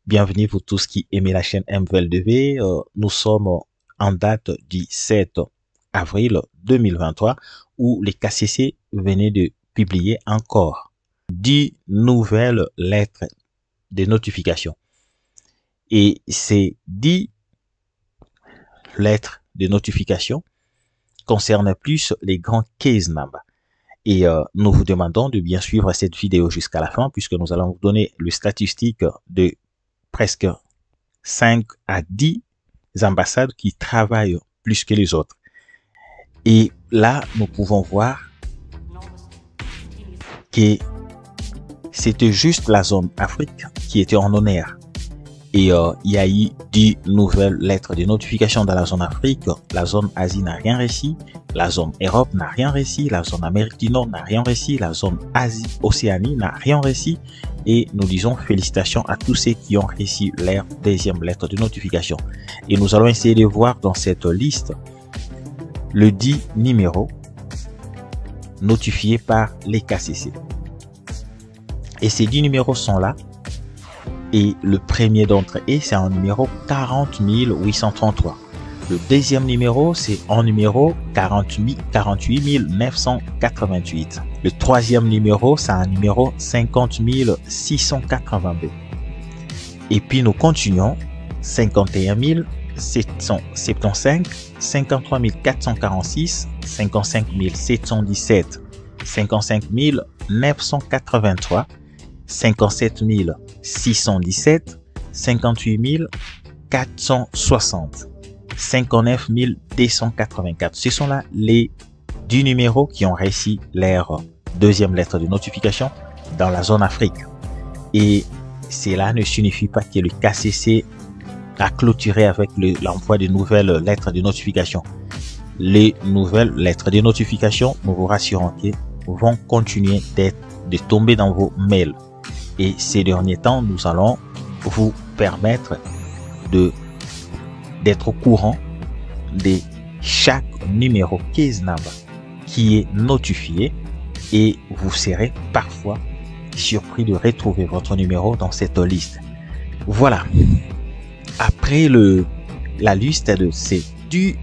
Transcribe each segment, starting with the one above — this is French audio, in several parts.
Bienvenue pour tous qui aimez la chaîne MVLDV. Nous sommes en date du 7 avril 2023 où les KCC venaient de publier encore 10 nouvelles lettres de notification. Et ces 10 lettres de notification concernent plus les grands case numbers. Et nous vous demandons de bien suivre cette vidéo jusqu'à la fin puisque nous allons vous donner le statistique de presque 5 à 10 ambassades qui travaillent plus que les autres. Et là, nous pouvons voir que c'était juste la zone Afrique qui était en honneur. Et il y a eu 10 nouvelles lettres de notification dans la zone Afrique. La zone Asie n'a rien reçu. La zone Europe n'a rien reçu. La zone Amérique du Nord n'a rien reçu. La zone Asie-Océanie n'a rien reçu. Et nous disons félicitations à tous ceux qui ont reçu leur deuxième lettre de notification. Et nous allons essayer de voir dans cette liste le 10 numéros notifiés par les KCC. Et ces 10 numéros sont là. Et le premier d'entre eux, c'est en numéro 40 833. Le deuxième numéro, c'est en numéro 48 988. Le troisième numéro, c'est en numéro 50 682. Et puis nous continuons. 51 775, 53 446, 55 717, 55 983, 57 617, 58 460, 59 284. Ce sont là les 10 numéros qui ont reçu leur deuxième lettre de notification dans la zone Afrique. Et cela ne signifie pas que le KCC a clôturé avec l'envoi de nouvelles lettres de notification. Les nouvelles lettres de notification, nous vous rassurons qu'elles vont continuer de tomber dans vos mails. Et ces derniers temps, nous allons vous permettre d'être au courant de chaque numéro case number qui est notifié et vous serez parfois surpris de retrouver votre numéro dans cette liste. Voilà. Après la liste de ces 10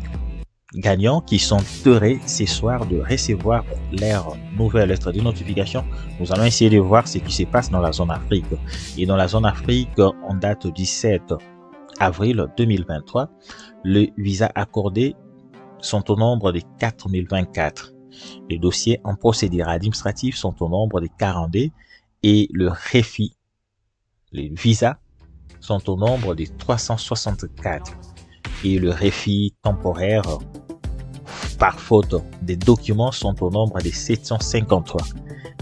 gagnants qui sont heureux ce soir de recevoir leur nouvelle lettre de notification, nous allons essayer de voir ce qui se passe dans la zone Afrique. Et dans la zone Afrique, en date du 7 avril 2023, les visas accordés sont au nombre de 4024. Les dossiers en procédure administrative sont au nombre de 42 et le refus, les visas sont au nombre de 364 et le refus temporaire par faute des documents sont au nombre de 753.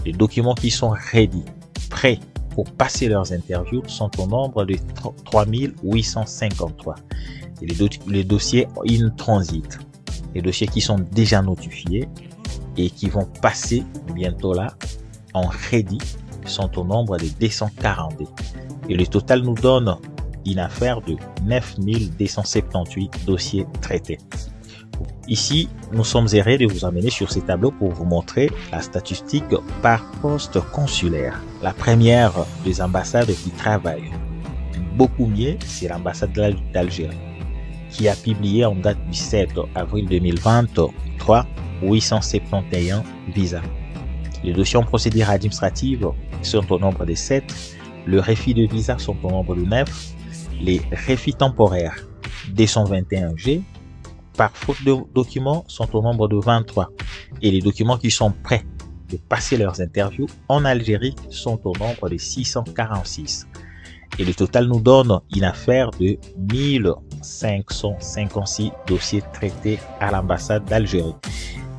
Les documents qui sont ready, prêts pour passer leurs interviews sont au nombre de 3853. Et les dossiers in transit, les dossiers qui sont déjà notifiés et qui vont passer bientôt là en ready sont au nombre de 242. Et le total nous donne une affaire de 9278 dossiers traités. Ici, nous sommes heureux de vous amener sur ces tableaux pour vous montrer la statistique par poste consulaire. La première des ambassades qui travaille beaucoup mieux, c'est l'ambassade d'Algérie, qui a publié en date du 7 avril 2023 871 visas. Les dossiers en procédure administrative sont au nombre de 7. Le refus de visa sont au nombre de 9. Les refus temporaires 221G par faute de documents sont au nombre de 23. Et les documents qui sont prêts de passer leurs interviews en Algérie sont au nombre de 646. Et le total nous donne une affaire de 1556 dossiers traités à l'ambassade d'Algérie.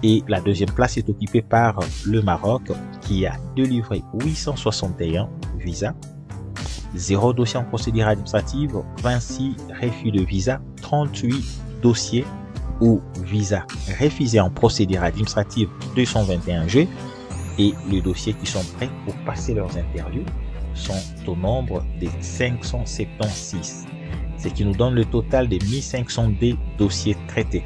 Et la deuxième place est occupée par le Maroc qui a délivré 861 visas, 0 dossier en procédure administrative, 26 refus de visa, 38 dossiers ou visas refusés en procédure administrative 221G et les dossiers qui sont prêts pour passer leurs interviews sont au nombre de 576, ce qui nous donne le total de 1502 dossiers traités.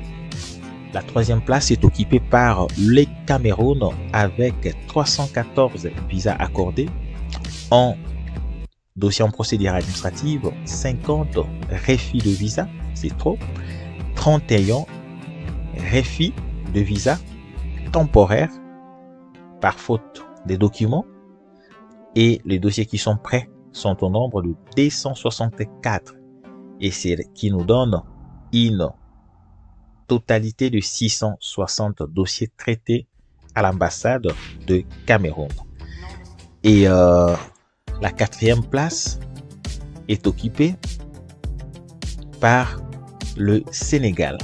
La troisième place est occupée par le Cameroun avec 314 visas accordés en dossiers en procédure administrative, 50 refus de visa, c'est trop. 31 refus de visa temporaire par faute des documents. Et les dossiers qui sont prêts sont au nombre de 264. Et c'est qui nous donne une totalité de 660 dossiers traités à l'ambassade de Cameroun. Et la 4e place est occupée par le Sénégal.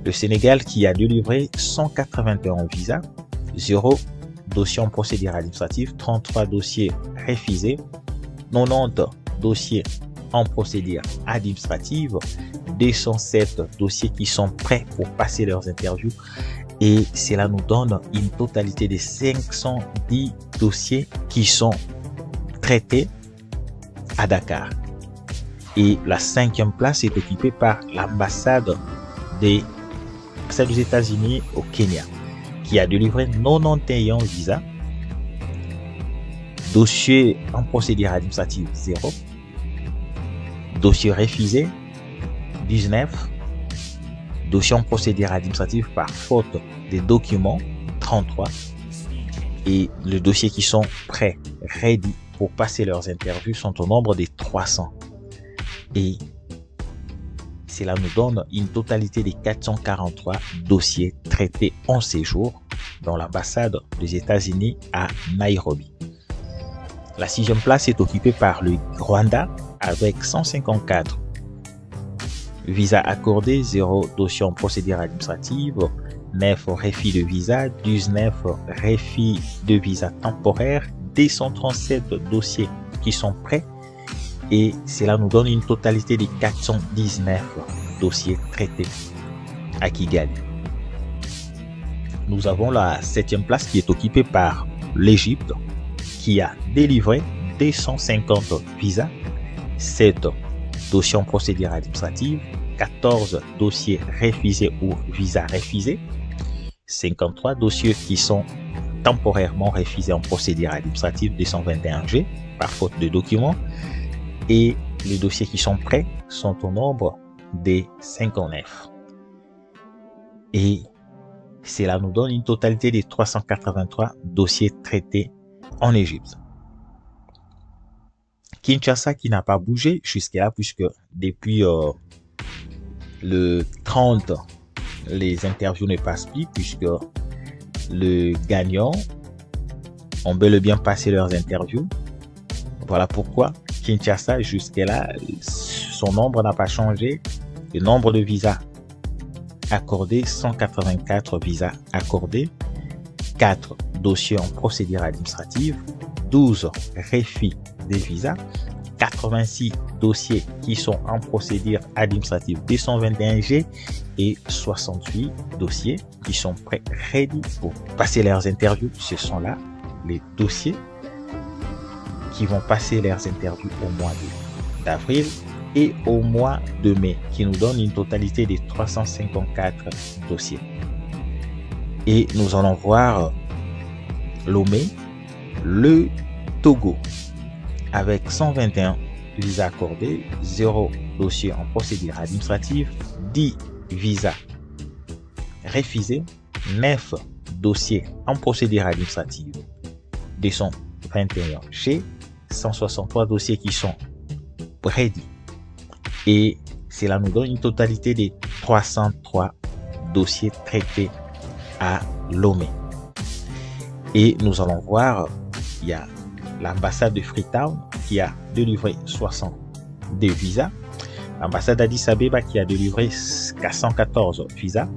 Le Sénégal qui a délivré 181 visas, 0 dossiers en procédure administrative, 33 dossiers refusés, 90 dossiers en procédure administrative, 207 dossiers qui sont prêts pour passer leurs interviews. Et cela nous donne une totalité de 510 dossiers qui sont traités à Dakar. Et la 5e place est occupée par l'ambassade des États-Unis au Kenya, qui a délivré 91 visas, dossiers en procédure administrative 0, dossiers refusés 19, dossiers en procédure administrative par faute des documents 33, et les dossiers qui sont prêts, ready pour passer leurs interviews sont au nombre de 300. Et cela nous donne une totalité de 443 dossiers traités en séjour dans l'ambassade des États-Unis à Nairobi. La 6e place est occupée par le Rwanda avec 154 visas accordés, 0 dossiers en procédure administrative, 9 refus de visa, 19 refus de visa temporaire, 237 dossiers qui sont prêts. Et cela nous donne une totalité de 419 dossiers traités à Kigali. Nous avons la 7e place qui est occupée par l'Égypte, qui a délivré 250 visas, 7 dossiers en procédure administrative, 14 dossiers refusés ou visas refusés, 53 dossiers qui sont temporairement refusés en procédure administrative 221G par faute de documents. Et les dossiers qui sont prêts sont au nombre de 59. Et cela nous donne une totalité de 383 dossiers traités en Égypte. Kinshasa qui n'a pas bougé jusqu'à là, puisque depuis le 30, les interviews ne passent plus, puisque le gagnant ont bel et bien passé leurs interviews. Voilà pourquoi Kinshasa, jusqu'à là, son nombre n'a pas changé. Le nombre de visas accordés, 184 visas accordés, 4 dossiers en procédure administrative, 12 refus des visas, 86 dossiers qui sont en procédure administrative 221G et 68 dossiers qui sont prêts, ready pour passer leurs interviews. Ce sont là les dossiers qui vont passer leurs interviews au mois d'avril et au mois de mai, qui nous donne une totalité de 354 dossiers. Et nous allons voir Lomé, le Togo, avec 121 visas accordés, 0 dossier en procédure administrative, 10 visas refusés, 9 dossiers en procédure administrative, 221 G, 163 dossiers qui sont ready. Et cela nous donne une totalité de 303 dossiers traités à Lomé. Et nous allons voir, il y a l'ambassade de Freetown qui a délivré 62 visas, l'ambassade d'Addis Abeba qui a délivré 414 visas.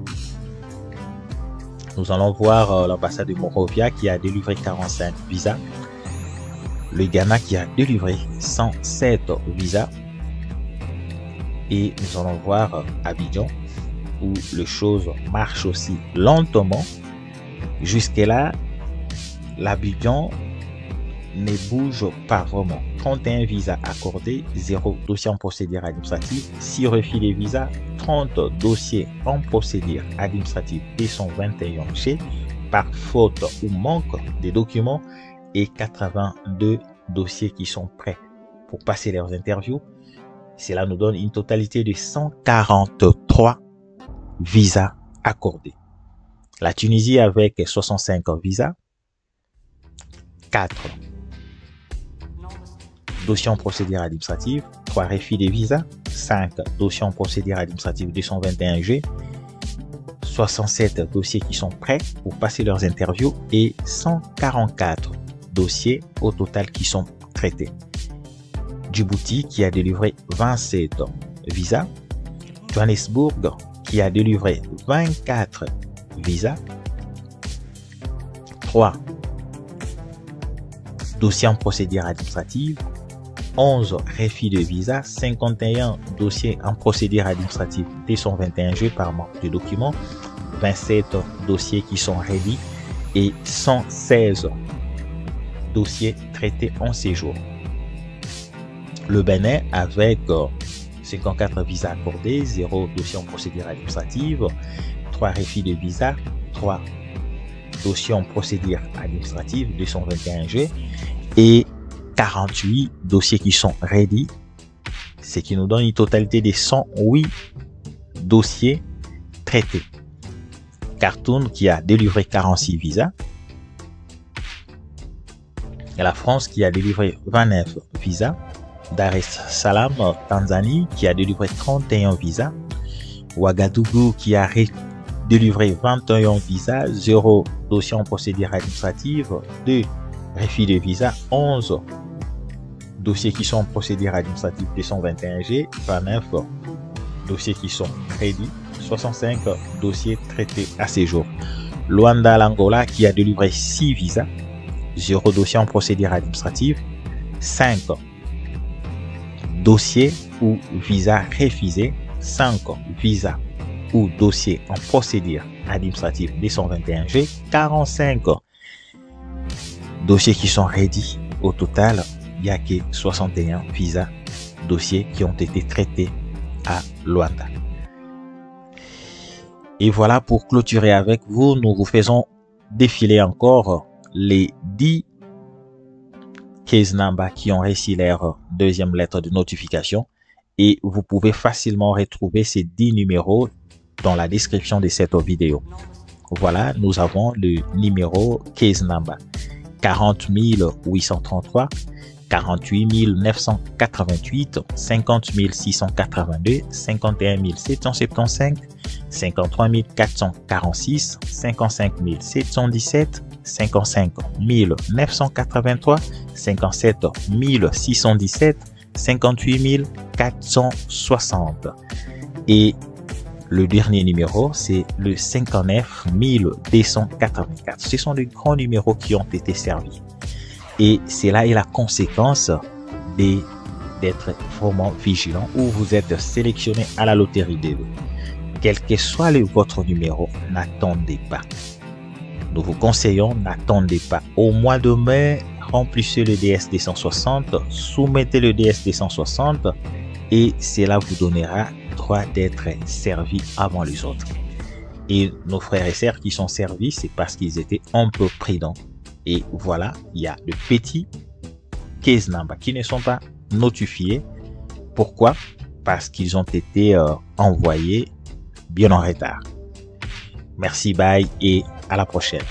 Nous allons voir l'ambassade de Monrovia qui a délivré 45 visas, le Ghana qui a délivré 107 visas, et nous allons voir Abidjan où les choses marchent aussi lentement. Jusque-là, l'Abidjan ne bouge pas vraiment. 31 visas accordés, 0 dossier en procédure administrative, 6 refus de visas, 30 dossiers en procédure administrative 221 G par faute ou manque de documents et 82 dossiers qui sont prêts pour passer leurs interviews. Cela nous donne une totalité de 143 visas accordés. La Tunisie avec 65 visas, 4 dossiers en procédure administrative, 3 refus de visa, 5 dossiers en procédure administrative 221G, 67 dossiers qui sont prêts pour passer leurs interviews et 144 dossiers au total qui sont traités. Djibouti qui a délivré 27 visas, Johannesburg qui a délivré 24 visas, 3 dossiers en procédure administrative, 11 refus de visa, 51 dossiers en procédure administrative T121G par manque de documents, 27 dossiers qui sont ready et 116 dossiers traités en séjour. Le Bénin avec 54 visas accordés, 0 dossier en procédure administrative, 3 refus de visa, 3 dossiers en procédure administrative 221G et 48 dossiers qui sont ready, ce qui nous donne une totalité de 108 dossiers traités. Khartoum qui a délivré 46 visas, et la France qui a délivré 29 visas, Dar es Salaam, Tanzanie qui a délivré 31 visas, Ouagadougou qui a délivré 21 visas, 0 dossier en procédure administrative, 2 refus de visa, 11 dossiers qui sont en procédure administrative 221G, 29 dossiers qui sont ready, 65 dossiers traités à ce jour. Luanda, l'Angola qui a délivré 6 visas, 0 dossier en procédure administrative, 5 dossiers ou visas refusés, 5 visas ou dossiers en procédure administrative 221G, 45 dossiers qui sont ready. Au total, il n'y a que 61 visas dossiers qui ont été traités à Luanda. Et voilà, pour clôturer avec vous, nous vous faisons défiler encore les 10 case numbers qui ont reçu leur deuxième lettre de notification, et vous pouvez facilement retrouver ces 10 numéros dans la description de cette vidéo. Voilà, nous avons le numéro case number 40 833, 48 988, 50 682, 51 775, 53 446, 55 717, 55 983, 57 617, 58 460. Et le dernier numéro, c'est le 59 284. Ce sont de grands numéros qui ont été servis. Et cela est la conséquence d'être vraiment vigilant, ou vous êtes sélectionné à la loterie des lots. Quel que soit votre numéro, n'attendez pas. Nous vous conseillons, n'attendez pas. Au mois de mai, remplissez le DS 260, soumettez le DS 260 et cela vous donnera droit d'être servi avant les autres. Et nos frères et sœurs qui sont servis, c'est parce qu'ils étaient un peu prudents. Et voilà, il y a de petits case numbers qui ne sont pas notifiés. Pourquoi? Parce qu'ils ont été envoyés bien en retard. Merci, bye et à la prochaine.